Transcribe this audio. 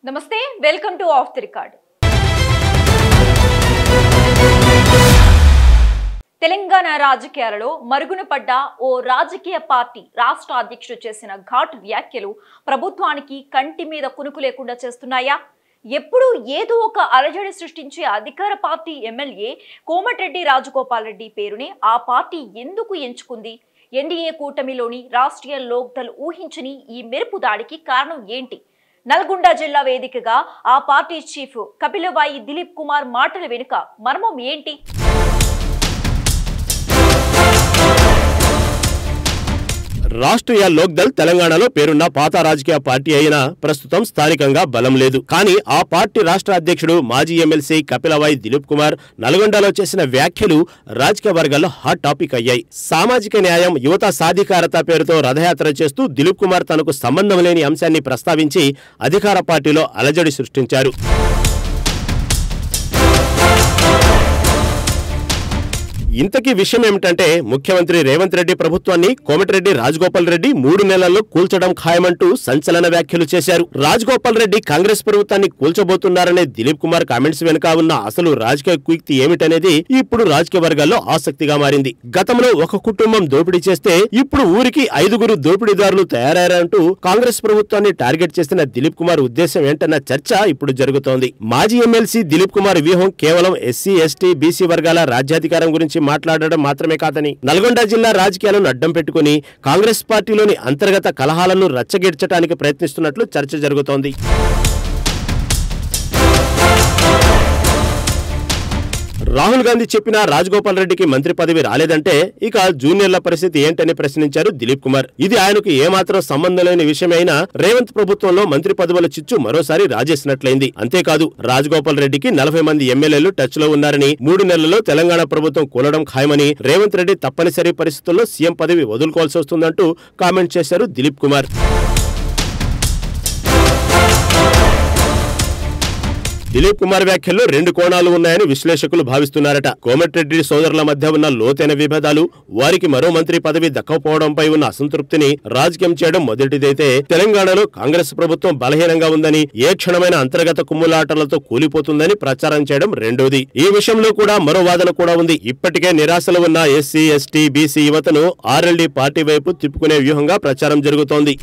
నమస్తే welcome to of the record. Telangana రాజకీయాలలో మరుగున పడ్డ ఓ రాజకీయ పార్టీ రాష్ట్ర అధ్యక్షుడు చేసిన ఘాటు వ్యాఖ్యలు ప్రభుత్వానికి కంటి మీద కునుకు లేకుండా చేస్తున్నాయా? ఎప్పుడు ఏదో ఒక అలజడి సృష్టించే అధికార పార్టీ ఎమ్మెల్యే కోమటిరెడ్డి రాజగోపాల్ రెడ్డి పేరుని ఆ పార్టీ ఎందుకు ఎంచుకుంది? ఎన్డీఏ కూటమిలోని రాష్ట్రీయ లోక్దల్ ఊహించని ఈ మెరుపు దాడికి కారణం ఏంటి? నల్గొండ జిల్లా వేదికగా ఆ పార్టీ చీఫ్ కపిలవాయి దిలీప్ కుమార్ మాటల వెనుక మర్మం ఏంటి? రాష్ట్రీయ లోక్దల్ తెలంగాణలో పేరున్న పాత రాజకీయ పార్టీ అయినా ప్రస్తుతం స్థానికంగా బలం లేదు. కానీ ఆ పార్టీ రాష్ట్ర అధ్యక్షుడు మాజీ ఎమ్మెల్సీ కపిలవాయి దిలీప్ కుమార్ నల్గొండలో చేసిన వ్యాఖ్యలు రాజకీయ వర్గాల్లో హాట్ టాపిక్ అయ్యాయి. సామాజిక న్యాయం, యువత సాధికారత పేరుతో రథయాత్ర చేస్తూ దిలీప్ కుమార్ తనకు సంబంధం లేని అంశాన్ని ప్రస్తావించి అధికార పార్టీలో అలజడి సృష్టించారు. ఇంతకీ విషయం ఏమిటంటే, ముఖ్యమంత్రి రేవంత్ రెడ్డి ప్రభుత్వాన్ని కోమటిరెడ్డి రాజగోపాల్ రెడ్డి 3 నెలల్లో కూల్చడం ఖాయమంటూ సంచలన వ్యాఖ్యలు చేశారు. రాజగోపాల్ రెడ్డి కాంగ్రెస్ ప్రభుత్వాన్ని కూల్చబోతున్నారనే దిలీప్ కుమార్ కామెంట్స్ వెనుక ఉన్న అసలు రాజకీయ కుయుక్తి ఏమిటనేది ఇప్పుడు రాజకీయ వర్గాల్లో ఆసక్తిగా మారింది. గతంలో ఒక కుటుంబం దోపిడీ చేస్తే ఇప్పుడు ఊరికి 5గురు దోపిడీదారులు తయారయ్యారంటూ కాంగ్రెస్ ప్రభుత్వాన్ని టార్గెట్ చేసిన దిలీప్ కుమార్ ఉద్దేశం ఏంటన్న చర్చ ఇప్పుడు జరుగుతోంది. మాజీ ఎమ్మెల్సీ దిలీప్ కుమార్ వ్యూహం కేవలం ఎస్సీ, ఎస్టీ, బీసీ వర్గాల రాజ్యాధికారం గురించి మాట్లాడడం మాత్రమే కాదని, నల్గొండ జిల్లా రాజకీయాలను అడ్డం పెట్టుకుని కాంగ్రెస్ పార్టీలోని అంతర్గత కలహాలను రచ్చగెడ్చడానికి ప్రయత్నిస్తున్నట్లు చర్చ జరుగుతోంది. రాహుల్ గాంధీ చెప్పినా రాజగోపాల్ రెడ్డికి మంత్రి పదవి రాలేదంటే ఇక జూనియర్ల పరిస్థితి ఏంటని ప్రశ్నించారు దిలీప్ కుమార్. ఇది ఆయనకు ఏమాత్రం సంబంధం లేని విషయమైనా రేవంత్ ప్రభుత్వంలో మంత్రి పదవుల చిచ్చు మరోసారి రాజేసినట్లయింది. అంతేకాదు, రాజగోపాల్ రెడ్డికి 40 మంది ఎమ్మెల్యేలు టచ్ లో ఉన్నారని, 3 నెలల్లో తెలంగాణ ప్రభుత్వం కూలడం ఖాయమని, రేవంత్ రెడ్డి తప్పనిసరి పరిస్థితుల్లో సీఎం పదవి వదులుకోవాల్సి వస్తుందంటూ కామెంట్ చేశారు దిలీప్ కుమార్. దిలీప్ కుమార్ వ్యాఖ్యల్లో 2 కోణాలు ఉన్నాయని విశ్లేషకులు భావిస్తున్నారట. కోమటిరెడ్డి సోదరుల మధ్య ఉన్న లోతైన విభేదాలు, వారికి మరో మంత్రి పదవి దక్కకపోవడంపై ఉన్న అసంతృప్తిని రాజకీయం చేయడం మొదటిదైతే, తెలంగాణలో కాంగ్రెస్ ప్రభుత్వం బలహీనంగా ఉందని, ఏ క్షణమైన అంతర్గత కుమ్ములాటలతో కూలిపోతుందని ప్రచారం చేయడం రెండోది. ఈ విషయంలో కూడా మరో వాదన కూడా ఉంది. ఇప్పటికే నిరాశలు ఉన్న ఎస్సీ, ఎస్టీ, బీసీ యువతను ఆర్ఎల్డీ పార్టీ వైపు తిప్పుకునే వ్యూహంగా ప్రచారం జరుగుతోంది.